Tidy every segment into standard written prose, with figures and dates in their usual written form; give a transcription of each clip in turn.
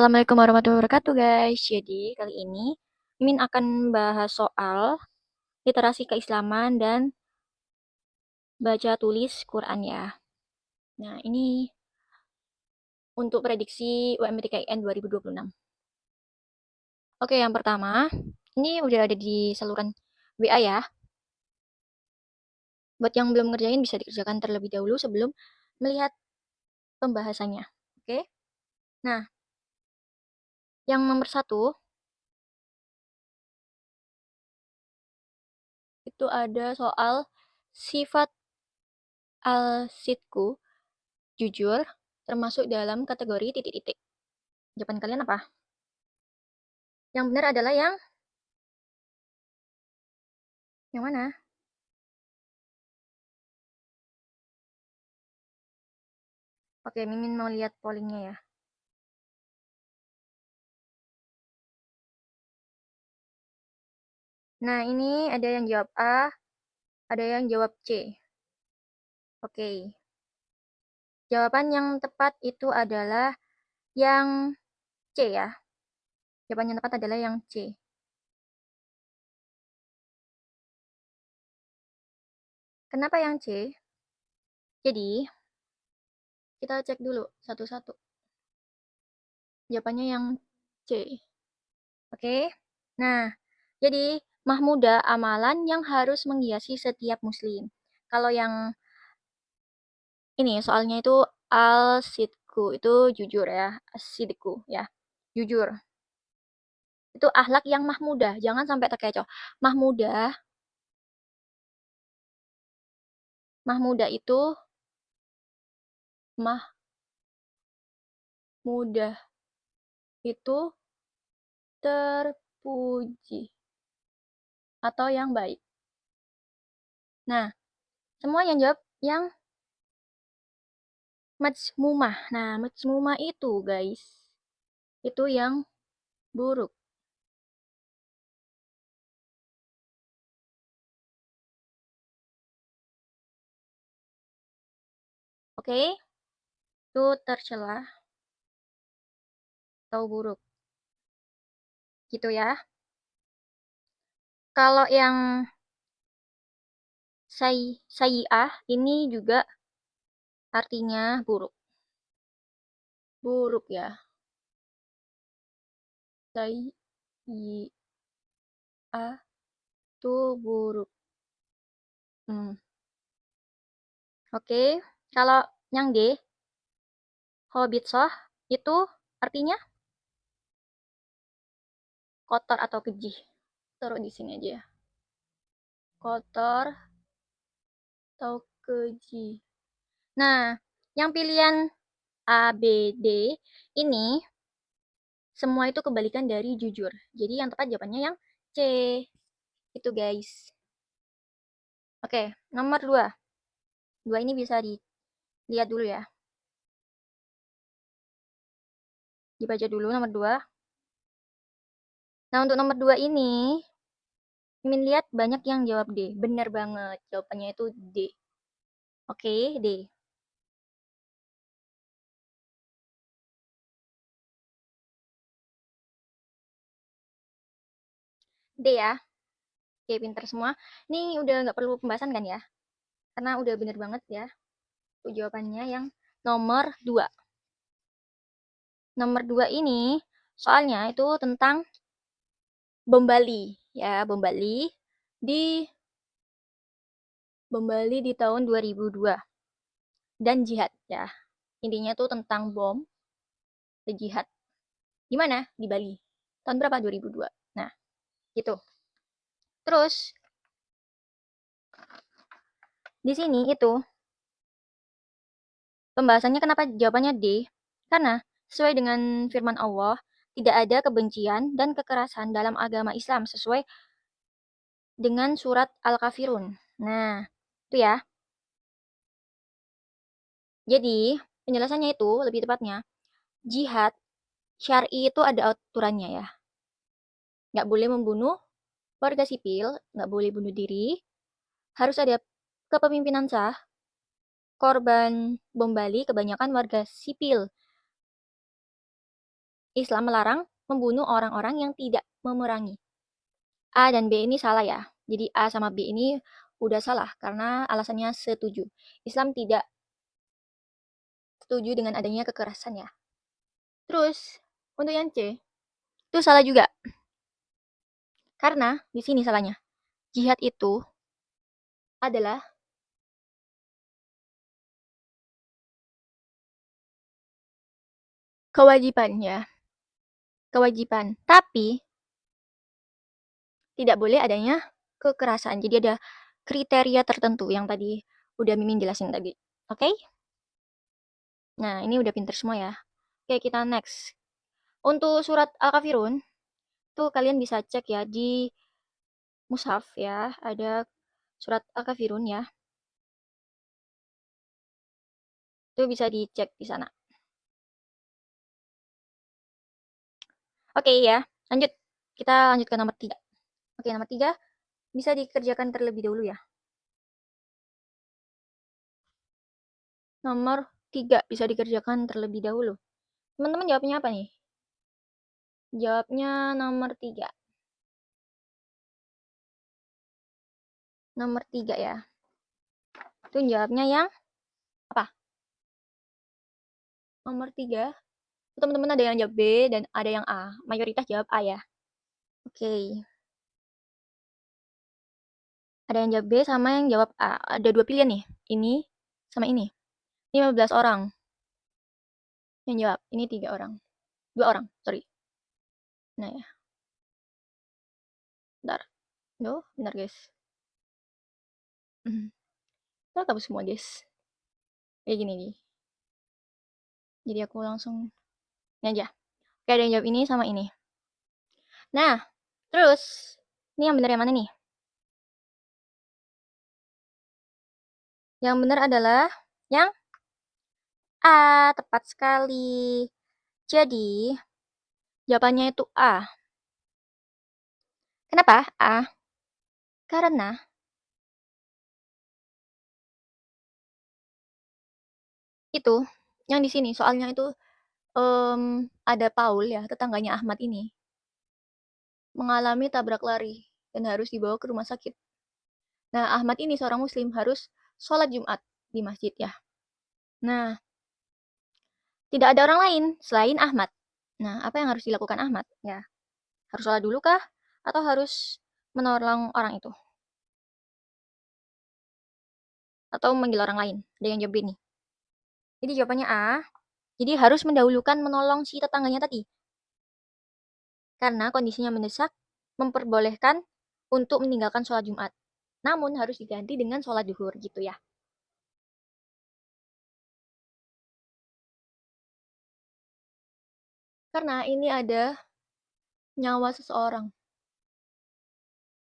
Assalamualaikum warahmatullahi wabarakatuh guys. Jadi kali ini Mimin akan bahas soal literasi keislaman dan baca tulis Quran ya. Nah ini untuk prediksi UMTKIN 2026. Oke, yang pertama ini udah ada di saluran WA ya. Buat yang belum ngerjain bisa dikerjakan terlebih dahulu sebelum melihat pembahasannya. Oke. Nah, yang nomor 1 itu ada soal sifat al-sidku, jujur, termasuk dalam kategori titik-titik. Jawaban kalian apa? Yang benar adalah yang mana? Oke, Mimin mau lihat pollingnya ya. Nah, ini ada yang jawab A, ada yang jawab C. Oke. Jawaban yang tepat itu adalah yang C ya. Jawaban yang tepat adalah yang C. Kenapa yang C? Jadi, kita cek dulu satu-satu. Jawabannya yang C. Oke. Nah, jadi mahmudah amalan yang harus menghiasi setiap muslim. Kalau yang ini soalnya itu al-sidku itu jujur ya, sidku ya. Jujur. Itu akhlak yang mahmudah, jangan sampai terkecoh. Mahmudah, mahmudah itu mahmudah itu terpuji atau yang baik. Nah, semua yang jawab yang majmumah. Nah, majmumah itu guys, itu yang buruk. Oke? Itu tercela atau buruk. Gitu ya. Kalau yang sayyi'ah ini juga artinya buruk. Buruk ya. Sayyi'ah itu buruk. Oke. Kalau yang D, Hobitsoh itu artinya kotor atau keji. Taruh di sini aja ya. Kotor atau keji. Nah, yang pilihan A, B, D ini semua itu kebalikan dari jujur. Jadi yang tepat jawabannya yang C. Itu guys. Oke, nomor 2. 2 ini bisa dilihat dulu ya. Dibaca dulu nomor 2. Nah, untuk nomor 2 ini, Mimin lihat banyak yang jawab D. Benar banget. Jawabannya itu D. Oke, D. D ya. Oke, pinter semua. Ini udah nggak perlu pembahasan kan ya? Karena udah bener banget ya. Tuh jawabannya yang nomor 2. Nomor 2 ini soalnya itu tentang bom Bali. Ya, di bom Bali di tahun 2002. Dan jihad ya. Intinya tuh tentang bom dan jihad. Di mana? Di Bali. Tahun berapa? 2002. Nah, gitu. Terus di sini itu pembahasannya kenapa jawabannya D? Karena sesuai dengan firman Allah, tidak ada kebencian dan kekerasan dalam agama Islam sesuai dengan surat Al-Kafirun. Nah, itu ya. Jadi, penjelasannya itu lebih tepatnya, jihad syar'i itu ada aturannya ya. Nggak boleh membunuh warga sipil, nggak boleh bunuh diri, harus ada kepemimpinan sah. Korban bom Bali kebanyakan warga sipil. Islam melarang membunuh orang-orang yang tidak memerangi. A dan B ini salah ya. Jadi A sama B ini udah salah karena alasannya setuju. Islam tidak setuju dengan adanya kekerasan ya. Terus, untuk yang C, itu salah juga. Karena di sini salahnya. Jihad itu adalah kewajiban ya. Kewajiban. Tapi tidak boleh adanya kekerasan. Jadi ada kriteria tertentu yang tadi udah Mimin jelasin tadi. Oke? Nah, ini udah pinter semua ya. Oke, kita next. Untuk surat Al-Kafirun, tuh kalian bisa cek ya di mushaf ya, ada surat Al-Kafirun ya. Itu bisa dicek di sana. Oke ya, lanjut. Kita lanjut ke nomor 3. Oke, nomor 3 bisa dikerjakan terlebih dahulu ya. Nomor 3 bisa dikerjakan terlebih dahulu. Teman-teman jawabnya apa nih? Jawabnya nomor 3. Nomor 3 ya. Itu jawabnya yang apa? Nomor 3. Teman-teman ada yang jawab B dan ada yang A. Mayoritas jawab A ya. Oke. Ada yang jawab B sama yang jawab A. Ada 2 pilihan nih. Ini sama ini. 15 orang yang jawab. Ini 3 orang. 2 orang, sorry. Nah ya. Bentar. Duh, bentar guys. Kita tahu semua guys. Kayak gini nih. Jadi aku langsung ini aja. Oke, ada yang jawab ini sama ini. Nah, terus ini yang benar yang mana nih? Yang benar adalah yang A, tepat sekali. Jadi, jawabannya itu A. Kenapa A? Karena itu yang di sini soalnya itu ada Paul ya, tetangganya Ahmad ini mengalami tabrak lari dan harus dibawa ke rumah sakit. Nah, Ahmad ini seorang muslim harus sholat Jumat di masjid ya. Nah, tidak ada orang lain selain Ahmad. Nah, apa yang harus dilakukan Ahmad? Ya, harus sholat dulu kah? Atau harus menolong orang itu? Atau memanggil orang lain? Ada yang jawab ini. Jadi jawabannya A. Jadi harus mendahulukan menolong si tetangganya tadi. Karena kondisinya mendesak, memperbolehkan untuk meninggalkan sholat Jumat. Namun harus diganti dengan sholat duhur gitu ya. Karena ini ada nyawa seseorang.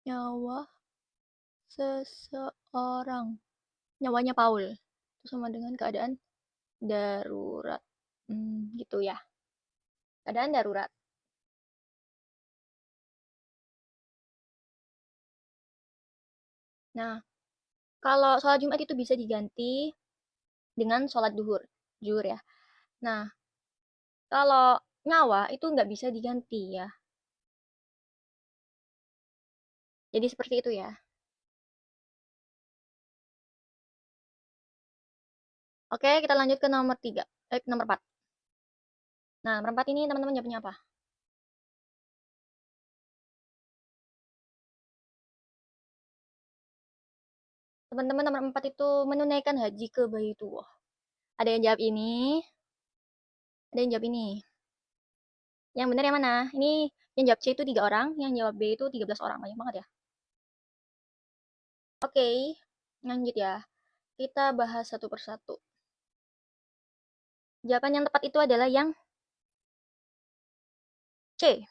Nyawa seseorang. Nyawanya Paul. Itu sama dengan keadaan darurat. Gitu ya. Keadaan darurat. Nah, kalau sholat Jumat itu bisa diganti dengan sholat duhur. Juhur ya. Nah, kalau nyawa itu nggak bisa diganti ya. Jadi seperti itu ya. Oke, kita lanjut ke nomor 3. Nomor 4. Nah, nomor 4 ini teman-teman jawabnya apa? Teman-teman nomor 4 itu menunaikan haji ke Baitullah. Ada yang jawab ini, ada yang jawab ini. Yang benar yang mana? Ini yang jawab C itu 3 orang, yang jawab B itu 13 orang. Banyak banget ya. Oke, lanjut ya. Kita bahas satu persatu. Jawaban yang tepat itu adalah yang C.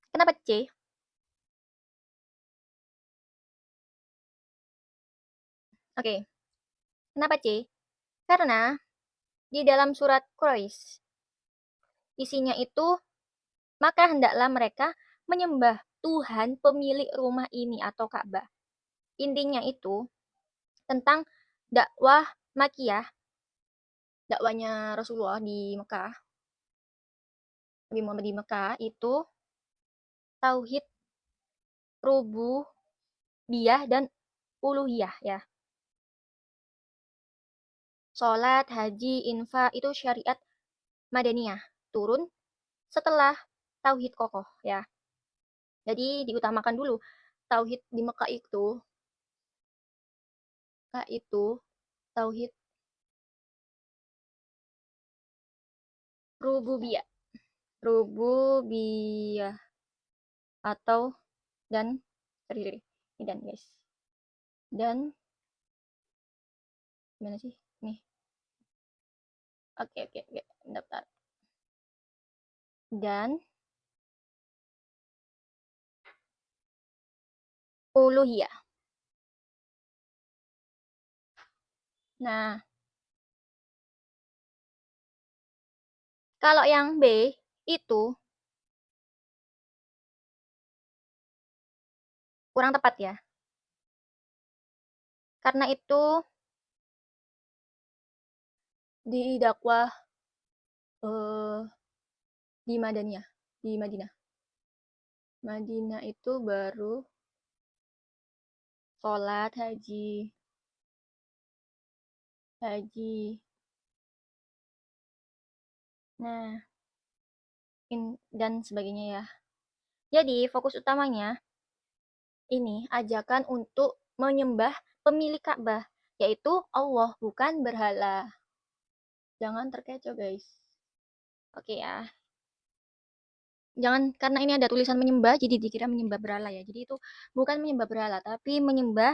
Kenapa C? Oke, kenapa C? Karena di dalam surat Quraisy isinya itu maka hendaklah mereka menyembah Tuhan pemilik rumah ini atau Ka'bah. Intinya itu tentang dakwah Makiyah, dakwanya Rasulullah di Mekah. Nabi Muhammad di Mekah itu tauhid rububiyah dan uluhiyah ya. Sholat, haji, infak itu syariat Madaniyah turun setelah tauhid kokoh ya. Jadi diutamakan dulu tauhid di Mekah itu tauhid rububiyah. Rububiyah atau dan sorry, ini dan guys. Dan gimana sih? Nih. Oke. Daftar. Dan uluhiyah. Nah, kalau yang B itu kurang tepat ya. Karena itu didakwah eh, di Madaniyah, di Madinah. Madinah itu baru sholat, haji. Nah, dan sebagainya ya. Jadi, fokus utamanya ini ajakan untuk menyembah pemilik Ka'bah, yaitu Allah, bukan berhala. Jangan terkecoh, guys. Oke ya. Jangan karena ini ada tulisan menyembah, jadi dikira menyembah berhala ya. Jadi itu bukan menyembah berhala, tapi menyembah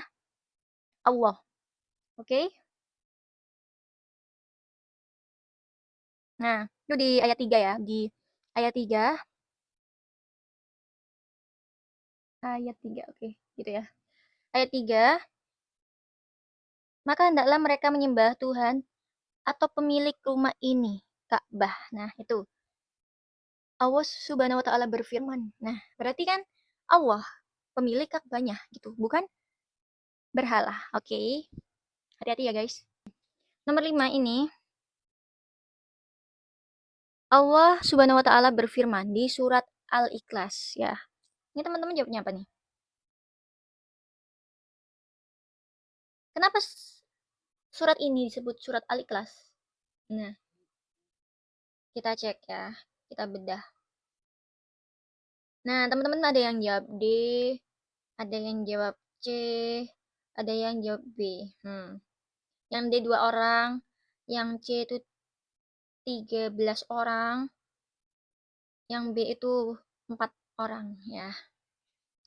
Allah. Oke? Nah, itu di ayat 3 ya. Di ayat 3, oke, gitu ya. Ayat 3, maka hendaklah mereka menyembah Tuhan atau pemilik rumah ini, Ka'bah. Nah, itu. Allah Subhanahu wa taala berfirman. Nah, berarti kan Allah pemilik Ka'bahnya gitu, bukan berhala. Oke. Hati-hati ya, guys. Nomor 5 ini Allah Subhanahu wa taala berfirman di surat Al-Ikhlas ya. Ini teman-teman jawabnya apa nih? Kenapa surat ini disebut surat Al-Ikhlas? Nah, kita cek ya. Kita bedah. Nah, teman-teman ada yang jawab D, ada yang jawab C, ada yang jawab B. Yang D 2 orang, yang C itu 13 orang, yang B itu 4 orang ya.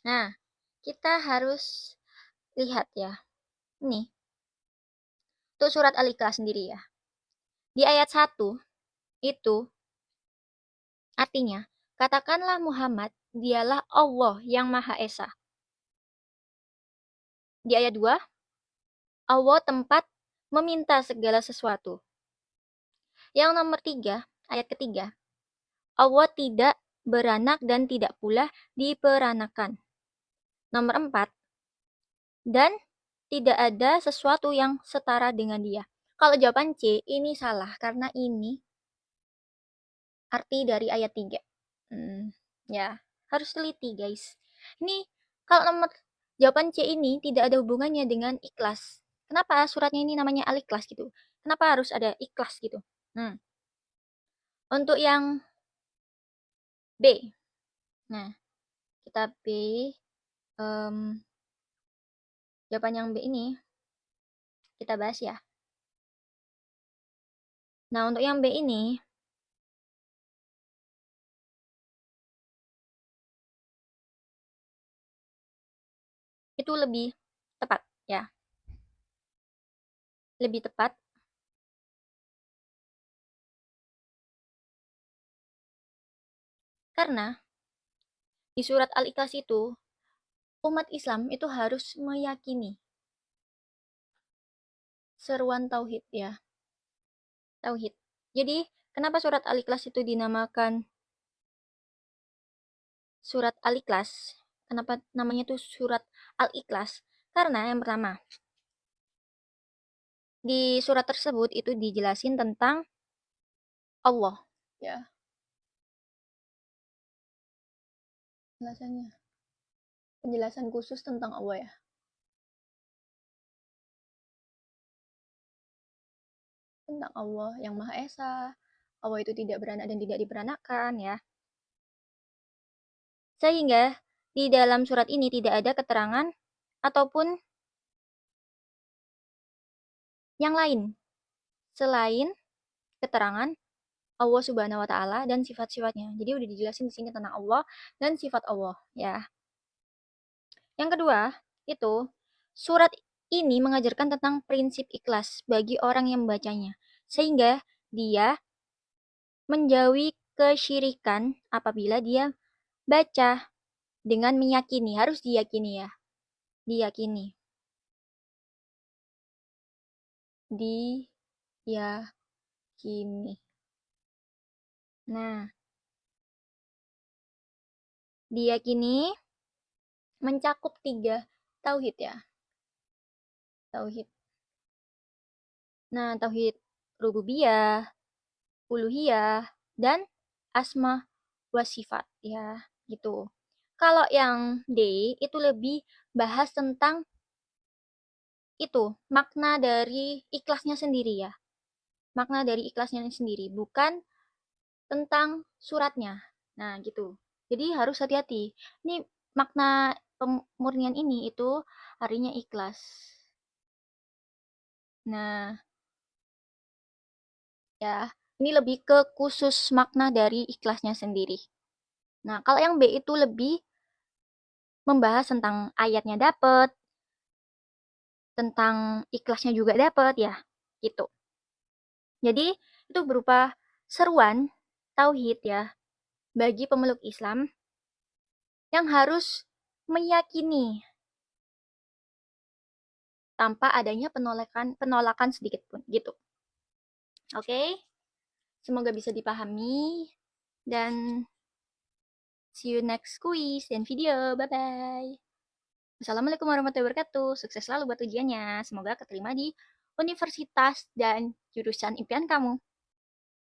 Nah, kita harus lihat ya. Ini untuk surat Al-Ikhlas sendiri ya. Di ayat 1 itu artinya, katakanlah Muhammad, dialah Allah yang Maha Esa. Di ayat 2, Allah tempat meminta segala sesuatu. Yang nomor 3, ayat ketiga, Allah tidak beranak dan tidak pula diperanakan. Nomor 4, dan tidak ada sesuatu yang setara dengan dia. Kalau jawaban C, ini salah karena ini arti dari ayat 3. Ya, harus teliti guys. Ini kalau nomor jawaban C ini tidak ada hubungannya dengan ikhlas. Kenapa suratnya ini namanya Al-Ikhlas gitu? Kenapa harus ada ikhlas gitu? Untuk yang B. Nah, kita B. Jawaban yang B ini kita bahas ya. Nah, untuk yang B ini itu lebih tepat ya. Lebih tepat karena di surat Al-Ikhlas itu umat Islam itu harus meyakini seruan tauhid ya. Tauhid. Jadi, kenapa surat Al-Ikhlas itu dinamakan surat Al-Ikhlas? Kenapa namanya itu surat Al-Ikhlas? Karena yang pertama, di surat tersebut itu dijelasin tentang Allah ya. penjelasannya. Penjelasan khusus tentang Allah ya. Tentang Allah yang Maha Esa. Allah itu tidak beranak dan tidak diperanakan ya. Sehingga di dalam surat ini tidak ada keterangan ataupun yang lain selain keterangan Allah Subhanahu wa taala dan sifat-sifatnya. Jadi udah dijelasin di sini tentang Allah dan sifat Allah ya. Yang kedua, itu surat ini mengajarkan tentang prinsip ikhlas bagi orang yang membacanya. Sehingga dia menjauhi kesyirikan apabila dia baca dengan meyakini, harus diyakini ya. Diyakini. Diyakini. Nah, diyakini mencakup 3 tauhid ya. Tauhid. Nah, tauhid rububiyah, uluhiyah, dan asma wa sifat ya, gitu. Kalau yang D itu lebih bahas tentang itu, makna dari ikhlasnya sendiri ya. Makna dari ikhlasnya sendiri, bukan tentang suratnya. Nah, gitu. Jadi harus hati-hati. Ini makna pemurnian ini itu artinya ikhlas. Nah, ya, ini lebih ke khusus makna dari ikhlasnya sendiri. Nah, kalau yang B itu lebih membahas tentang ayatnya dapat, tentang ikhlasnya juga dapat ya, gitu. Jadi, itu berupa seruan tauhid ya bagi pemeluk Islam yang harus meyakini tanpa adanya penolakan sedikit pun gitu. Oke? Semoga bisa dipahami dan see you next quiz dan video. Bye bye. Wassalamualaikum warahmatullahi wabarakatuh. Sukses selalu buat ujiannya. Semoga keterima di universitas dan jurusan impian kamu.